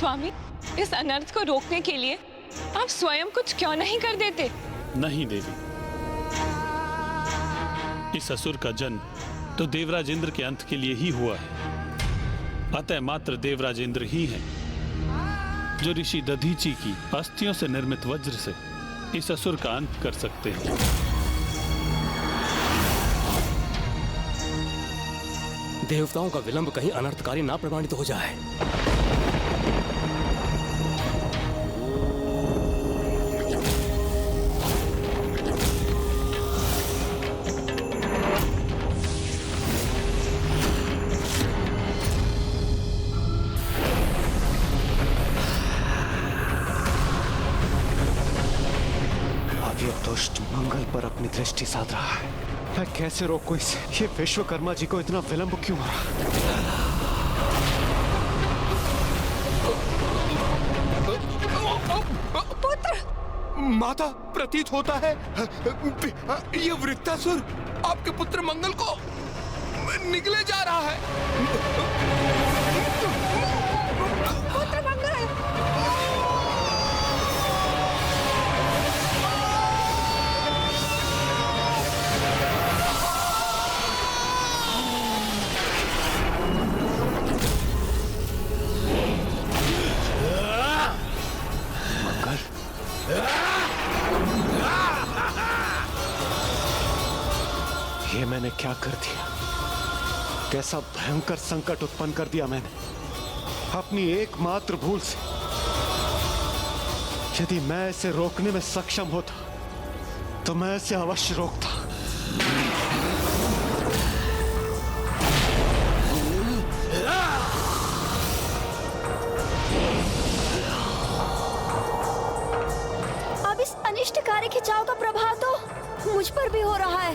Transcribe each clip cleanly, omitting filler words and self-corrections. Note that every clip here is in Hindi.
स्वामी, इस अनर्थ को रोकने के लिए आप स्वयं कुछ क्यों नहीं कर देते? नहीं देवी, इस असुर का जन्म तो देवराज इंद्र के अंत के लिए ही हुआ है। अतः मात्र देवराज इंद्र ही हैं जो ऋषि दधीची की अस्थियों से निर्मित वज्र से इस असुर का अंत कर सकते हैं। देवताओं का विलंब कहीं अनर्थकारी ना प्रमाणित हो जाए। अब ये दुष्ट मंगल पर अपनी दृष्टि साध रहा है। मैं कैसे रोकूं इसे? ये विश्वकर्मा जी को इतना विलंब क्यों हो रहा? माता, प्रतीत होता है ये वृत्तासुर आपके पुत्र मंगल को निगले जा रहा है। पुत्र मंगल! ये मैंने क्या कर दिया? कैसा भयंकर संकट उत्पन्न कर दिया मैंने अपनी एकमात्र भूल से। यदि मैं इसे रोकने में सक्षम होता तो मैं इसे अवश्य रोकता। अब इस अनिष्टकारी खिंचाव का प्रभाव तो मुझ पर भी हो रहा है।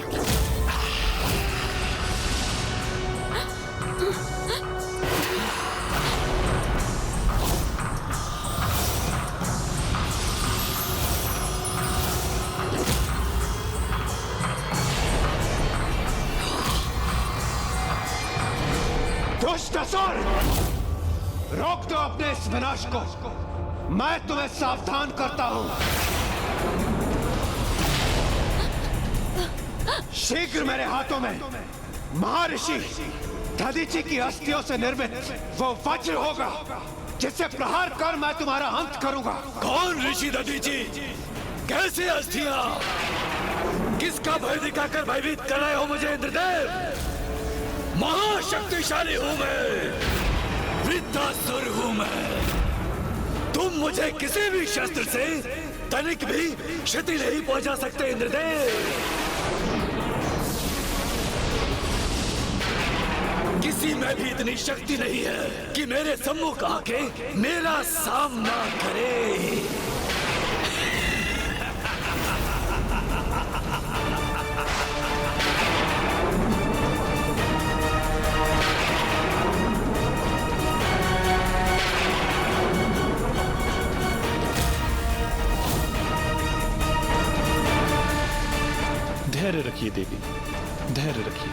दुष्ट असुर, रोक दो अपने इस विनाश को। मैं तुम्हें सावधान करता हूं। शीघ्र मेरे हाथों में महर्षि दधीची की अस्थियों से निर्मित वो वज्र होगा जिससे प्रहार कर मैं तुम्हारा अंत करूंगा। कौन ऋषि दधीची? कैसे अस्थियां? किसका भय दिखाकर भयभीत कर रहे हो मुझे इंद्रदेव? महाशक्तिशाली हूं मैं, वृत्तासुर हूं मैं। तुम मुझे किसी भी शस्त्र से तनिक भी क्षति नहीं पहुंचा सकते इंद्रदेव। किसी में भी इतनी शक्ति नहीं है कि मेरे सम्मुख आके मेरा सामना करे। धैर्य रखिए देवी, धैर्य रखिए।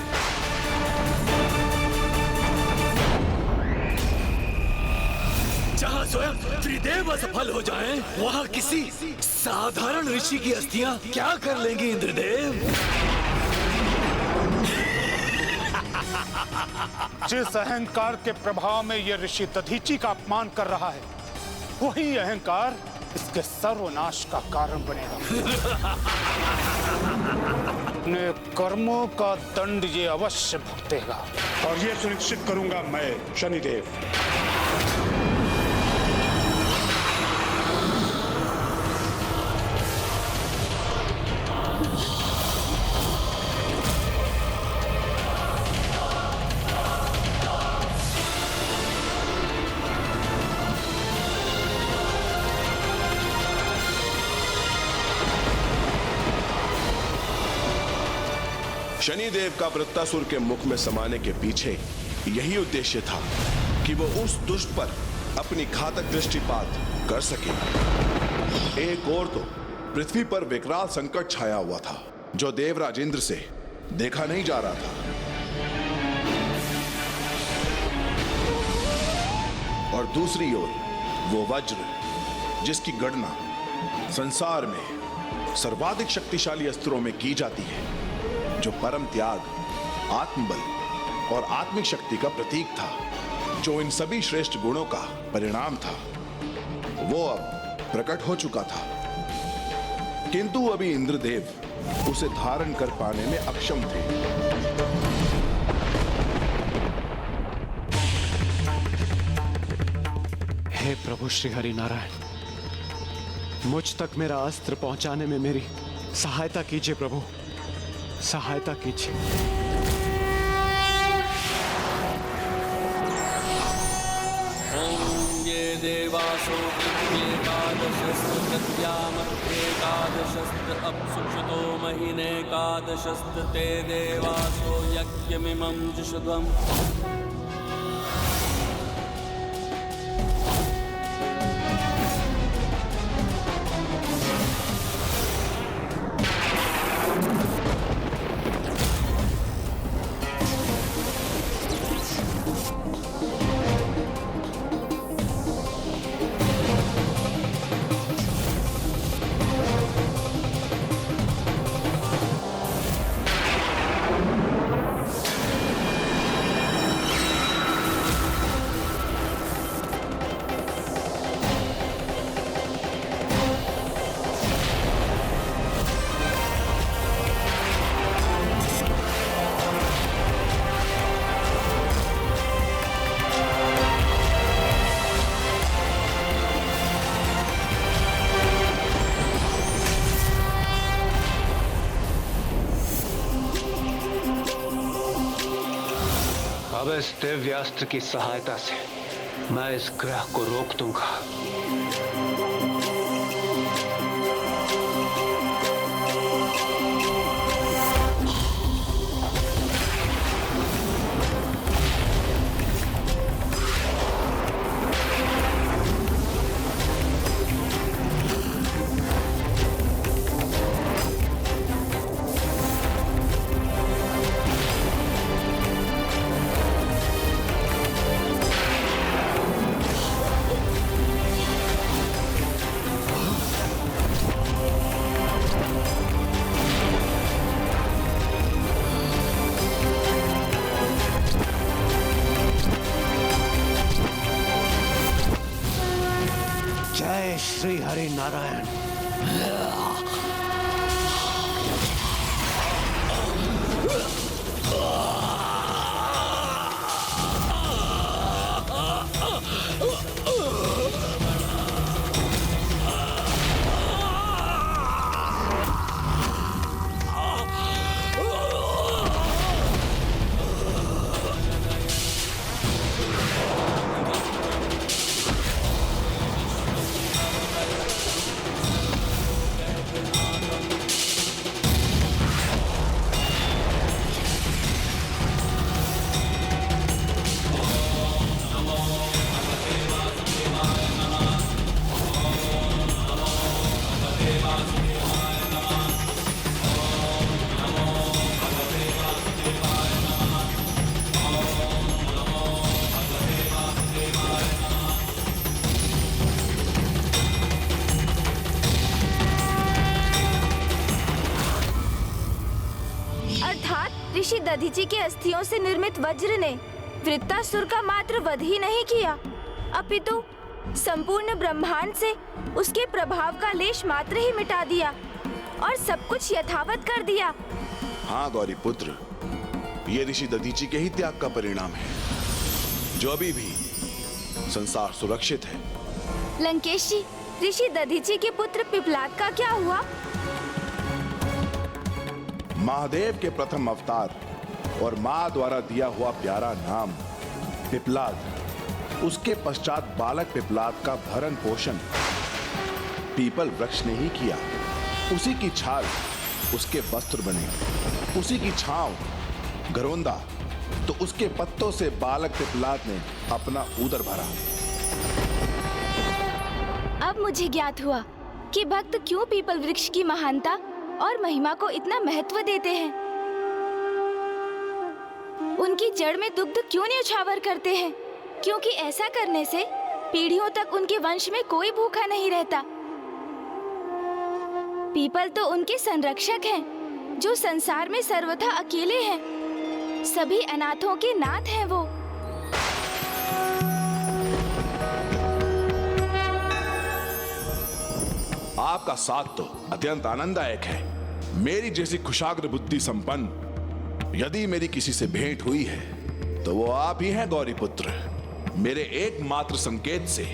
जहाँ स्वयं त्रिदेव असफल हो जाएं, वहाँ किसी साधारण ऋषि की अस्थियां क्या कर लेंगी इंद्रदेव? जिस अहंकार के प्रभाव में यह ऋषि दधीची का अपमान कर रहा है, वही अहंकार इसके सर्वनाश का कारण बनेगा। अपने कर्मों का दंड ये अवश्य भुगतेगा। और ये सुनिश्चित करूंगा मैं, शनिदेव। शनिदेव का वृत्तासुर के मुख में समाने के पीछे यही उद्देश्य था कि वो उस दुष्ट पर अपनी घातक दृष्टिपात कर सके। एक और तो पृथ्वी पर विकराल संकट छाया हुआ था जो देवराज इंद्र से देखा नहीं जा रहा था, और दूसरी ओर वो वज्र जिसकी गणना संसार में सर्वाधिक शक्तिशाली अस्त्रों में की जाती है, जो परम त्याग, आत्मबल और आत्मिक शक्ति का प्रतीक था, जो इन सभी श्रेष्ठ गुणों का परिणाम था, वो अब प्रकट हो चुका था। किंतु अभी इंद्रदेव उसे धारण कर पाने में अक्षम थे। हे प्रभु श्री हरि नारायण, मुझ तक मेरा अस्त्र पहुंचाने में मेरी सहायता कीजिए प्रभु, सहायता कीजिए। देवासो एकादशस्त्र अपसुषतो महीनेकादशस्त्र ते देवासो यज्ञमिमं जुषध्वम्। अब इस दिव्यास्त्र की सहायता से मैं इस ग्रह को रोक दूंगा। जय श्री हरि नारायण। ऋषि दधीचि के अस्थियों से निर्मित वज्र ने वृत्तासुर का मात्र वध ही नहीं किया, अपितु संपूर्ण ब्रह्मांड से उसके प्रभाव का लेश मात्र ही मिटा दिया और सब कुछ यथावत कर दिया। हाँ गौरी पुत्र, ये ऋषि दधीचि के ही त्याग का परिणाम है, जो अभी भी संसार सुरक्षित है। लंकेश जी, ऋषि दधीचि के पुत्र पिपलाद का क्या हुआ? महादेव के प्रथम अवतार और मां द्वारा दिया हुआ प्यारा नाम पिपलाद, उसके पश्चात बालक पिपलाद का भरण पोषण पीपल वृक्ष ने ही किया। उसी की छाल उसके वस्त्र बने, उसी की छांव गरोंदा, तो उसके पत्तों से बालक पिपलाद ने अपना उदर भरा। अब मुझे ज्ञात हुआ कि भक्त क्यों पीपल वृक्ष की महानता और महिमा को इतना महत्व देते हैं। उनकी जड़ में दुग्ध क्यों न्यौछावर करते हैं? क्योंकि ऐसा करने से पीढ़ियों तक उनके वंश में कोई भूखा नहीं रहता। पीपल तो उनके संरक्षक हैं, जो संसार में सर्वथा अकेले हैं। सभी अनाथों के नाथ हैं वो। आपका साथ तो अत्यंत आनंददायक है। मेरी जैसी कुशाग्र बुद्धि संपन्न यदि मेरी किसी से भेंट हुई है तो वो आप ही हैं गौरी पुत्र। मेरे एकमात्र संकेत से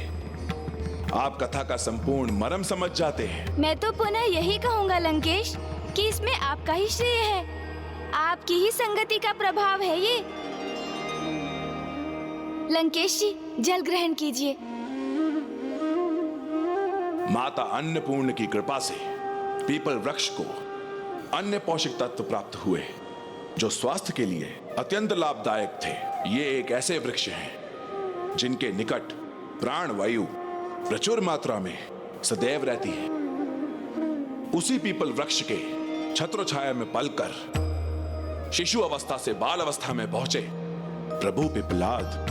आप कथा का संपूर्ण मर्म समझ जाते हैं। मैं तो पुनः यही कहूँगा लंकेश कि इसमें आपका ही श्रेय है। आपकी ही संगति का प्रभाव है ये। लंकेश जी, जल ग्रहण कीजिए। माता अन्नपूर्ण की कृपा से पीपल वृक्ष को अन्य पोषक तत्व प्राप्त हुए जो स्वास्थ्य के लिए अत्यंत लाभदायक थे। ये एक ऐसे वृक्ष हैं जिनके निकट प्राण वायु प्रचुर मात्रा में सदैव रहती है। उसी पीपल वृक्ष के छत्र छाया में पलकर शिशु अवस्था से बाल अवस्था में पहुंचे प्रभु पिपलाद।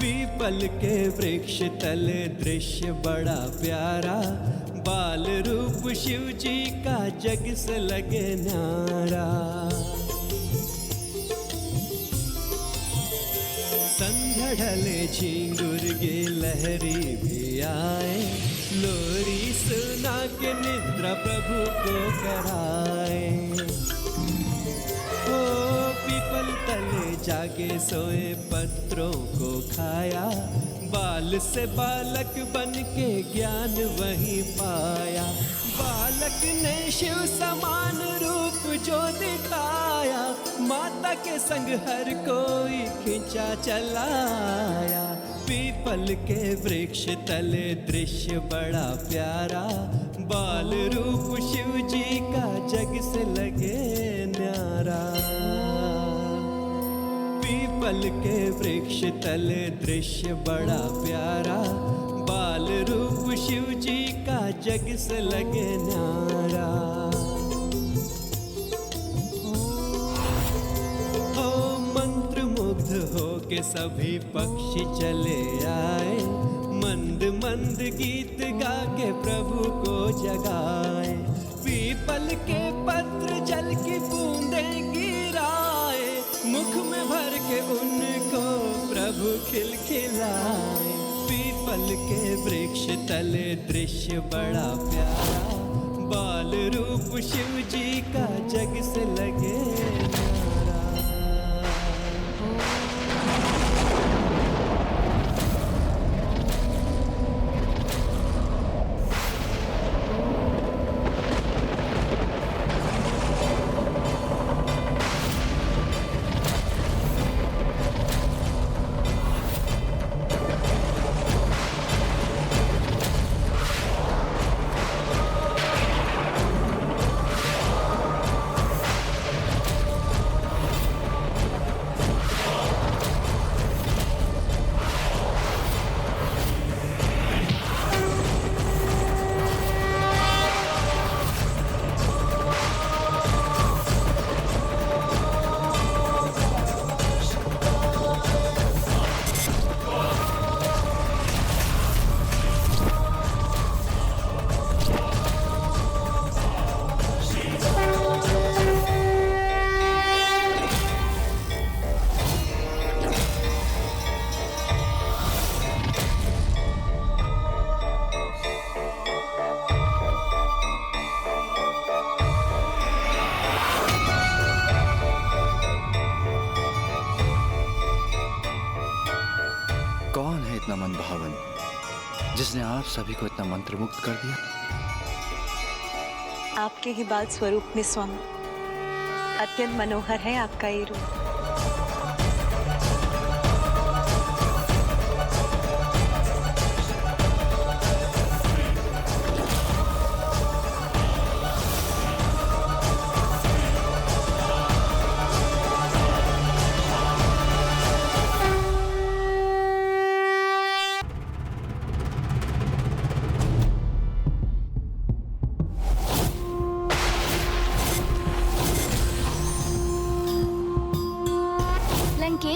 पीपल के वृक्ष तले दृश्य बड़ा प्यारा, बाल रूप शिव जी का जग से लगे न्यारा। संध्या ढले झिंगुर गे लहरी भी आए, लोरी सुना के निद्रा प्रभु को कराए। ओ पीपल तले जागे सोए पत्रों को खाया, बाल से बालक बन के ज्ञान वही पाया। बालक ने शिव समान रूप जो दिखाया, माता के संग हर कोई खिंचा चलाया। पीपल के वृक्ष तले दृश्य बड़ा प्यारा, बाल रूप शिव जी का जग से लगे न्यारा। पीपल के वृक्ष तले दृश्य बड़ा प्यारा, बाल रूप शिव जी का जग से लगे न्यारा। हो मंत्र मुग्ध हो के सभी पक्षी चले आए, मंद मंद गीत गा के प्रभु को जगाए। पीपल के पत्र जल की बूंदें गिराए, मुख में भर के उनको प्रभु खिलखिलाए। पीपल के वृक्ष तले दृश्य बड़ा प्यारा, बाल रूप शिव जी का जग से लगे न्यारा। जिसने आप सभी को इतना मंत्रमुग्ध कर दिया। आपके ही बाल स्वरूप में स्वामी, अत्यंत मनोहर है आपका ये रूप।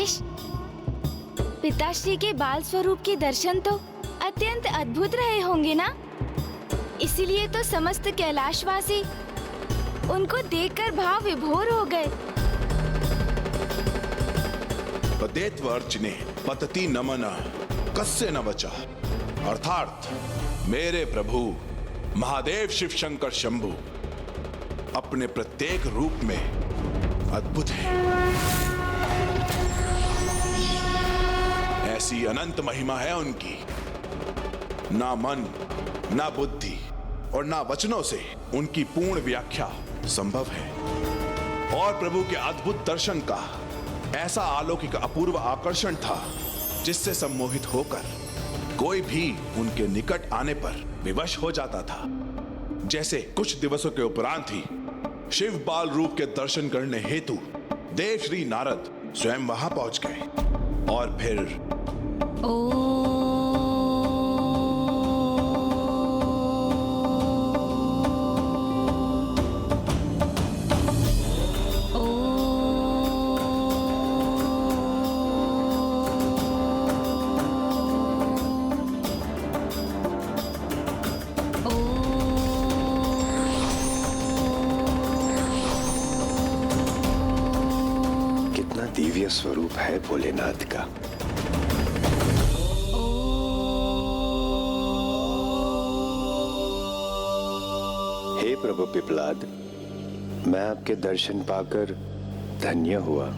नरेश, पिताश्री के बाल स्वरूप के दर्शन तो अत्यंत अद्भुत रहे होंगे ना? इसीलिए तो समस्त कैलाशवासी उनको देखकर भाव विभोर हो गए। पदेत्वर्चने पतति नमन कस्य न बचा, अर्थात मेरे प्रभु महादेव शिव शंकर शंभु अपने प्रत्येक रूप में अद्भुत है। ऐसी अनंत महिमा है उनकी, ना मन, ना बुद्धि और ना वचनों से उनकी पूर्ण व्याख्या संभव है। और प्रभु के अद्भुत दर्शन का ऐसा अलौकिक अपूर्व आकर्षण था जिससे सम्मोहित होकर कोई भी उनके निकट आने पर विवश हो जाता था। जैसे कुछ दिवसों के उपरांत ही शिव बाल रूप के दर्शन करने हेतु देव श्री नारद स्वयं वहां पहुंच गए और फिर दिव्य स्वरूप है भोलेनाथ का। हे प्रभु पिपलाद, मैं आपके दर्शन पाकर धन्य हुआ।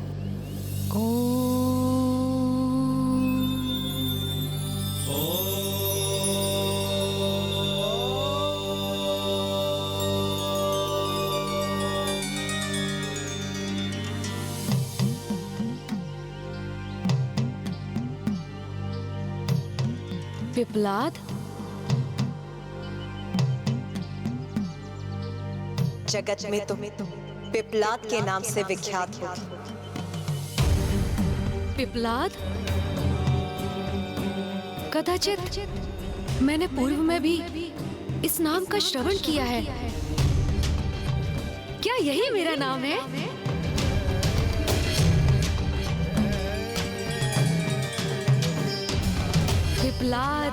पिपलाद, जगत में तुम पिपलाद के नाम से विख्यात हो। पिपलाद, कदाचित मैंने पूर्व में भी इस नाम का श्रवण किया है। क्या यही मेरा नाम है? पिपलाद,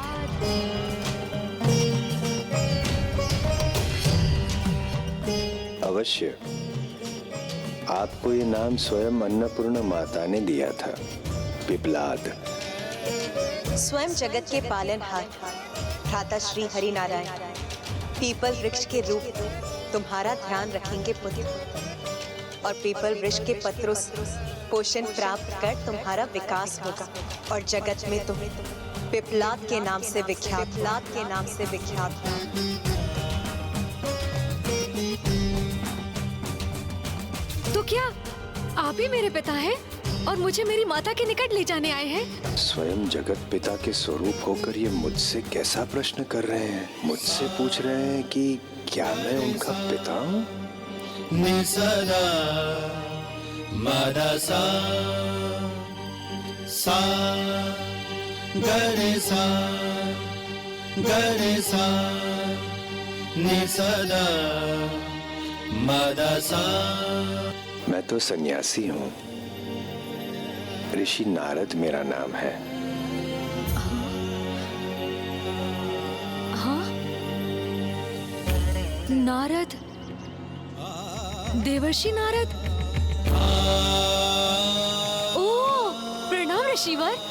अवश्य। आपको ये नाम स्वयं अन्नपूर्ण माता ने दिया था, पिपलाद। स्वयं जगत के पालनहार भ्राता श्री हरि नारायण पीपल वृक्ष के रूप तुम्हारा ध्यान रखेंगे पुत्र, और पीपल वृक्ष के पत्रों से पोषण प्राप्त कर तुम्हारा विकास होगा, और जगत में तुम पिपलाद के नाम से विख्यात हो। तो क्या आप ही मेरे पिता हैं और मुझे मेरी माता के निकट ले जाने आए हैं? स्वयं जगत पिता के स्वरूप होकर ये मुझसे कैसा प्रश्न कर रहे हैं? मुझसे पूछ रहे हैं कि क्या मैं उनका पिता हूँ? निसदा मदसा सा गरे सा निसदा मदसा। मैं तो सन्यासी हूँ। ऋषि नारद मेरा नाम है। हाँ? नारद, देवर्षि नारद। ओह, प्रणाम ऋषिवर।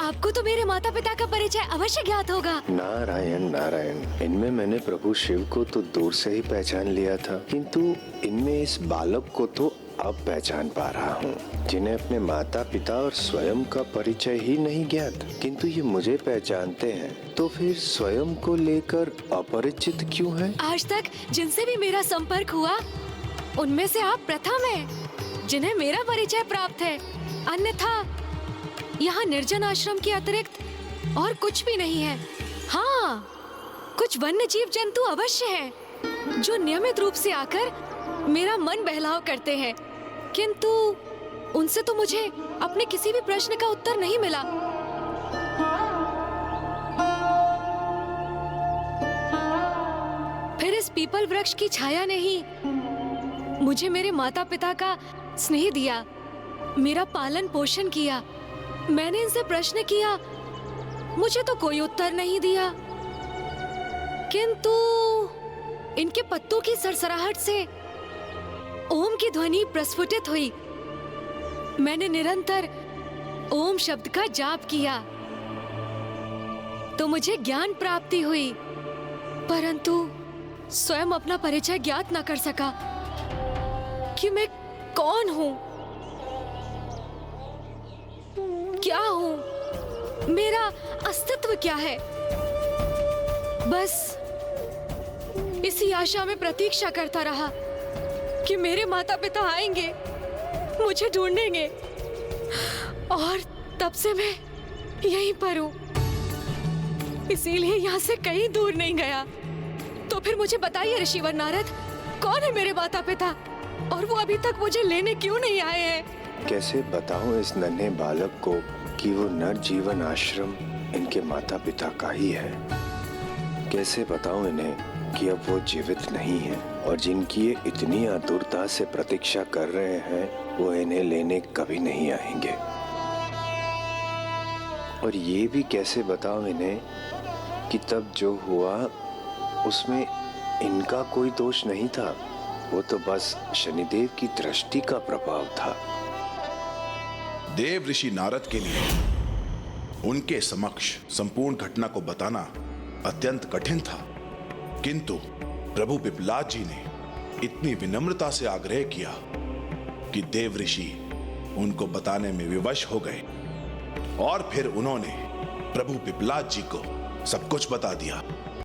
आपको तो मेरे माता पिता का परिचय अवश्य ज्ञात होगा। नारायण नारायण, इनमें मैंने प्रभु शिव को तो दूर से ही पहचान लिया था, किंतु इनमें इस बालक को तो अब पहचान पा रहा हूँ, जिन्हें अपने माता पिता और स्वयं का परिचय ही नहीं ज्ञात, किंतु ये मुझे पहचानते हैं। तो फिर स्वयं को लेकर अपरिचित क्यों हैं? आज तक जिनसे भी मेरा संपर्क हुआ, उनमें से आप प्रथम हैं जिन्हें मेरा परिचय प्राप्त है। अन्यथा यहाँ निर्जन आश्रम के अतिरिक्त और कुछ भी नहीं है। हाँ, कुछ वन्य जीव जंतु अवश्य हैं, जो नियमित रूप से आकर मेरा मन बहलाव करते हैं, किंतु उनसे तो मुझे अपने किसी भी प्रश्न का उत्तर नहीं मिला। फिर इस पीपल वृक्ष की छाया ने ही मुझे मेरे माता पिता का स्नेह दिया, मेरा पालन पोषण किया। मैंने इनसे प्रश्न किया, मुझे तो कोई उत्तर नहीं दिया। किंतु इनके पत्तों की सरसराहट से ओम की ध्वनि प्रस्फुटित हुई। मैंने निरंतर ओम शब्द का जाप किया तो मुझे ज्ञान प्राप्ति हुई, परंतु स्वयं अपना परिचय ज्ञात न कर सका कि मैं कौन हूँ, क्या हूँ, मेरा अस्तित्व क्या है। बस इसी आशा में प्रतीक्षा करता रहा कि मेरे माता पिता आएंगे, मुझे ढूंढेंगे, और तब से मैं यहीं पर हूँ, इसीलिए यहाँ से कहीं दूर नहीं गया। तो फिर मुझे बताइए ऋषिवर नारद, कौन है मेरे माता पिता और वो अभी तक मुझे लेने क्यों नहीं आए हैं? कैसे बताऊं इस नन्हे बालक को कि वो नरजीवन आश्रम इनके माता पिता का ही है। कैसे बताऊं इन्हें कि अब वो जीवित नहीं है और जिनकी ये इतनी आतुरता से प्रतीक्षा कर रहे हैं वो इन्हें लेने कभी नहीं आएंगे। और ये भी कैसे बताऊं इन्हें कि तब जो हुआ उसमें इनका कोई दोष नहीं था, वो तो बस शनिदेव की दृष्टि का प्रभाव था। देव ऋषि नारद के लिए उनके समक्ष संपूर्ण घटना को बताना अत्यंत कठिन था, किंतु प्रभु पिपलाद जी ने इतनी विनम्रता से आग्रह किया कि देव ऋषि उनको बताने में विवश हो गए और फिर उन्होंने प्रभु पिपलाद जी को सब कुछ बता दिया।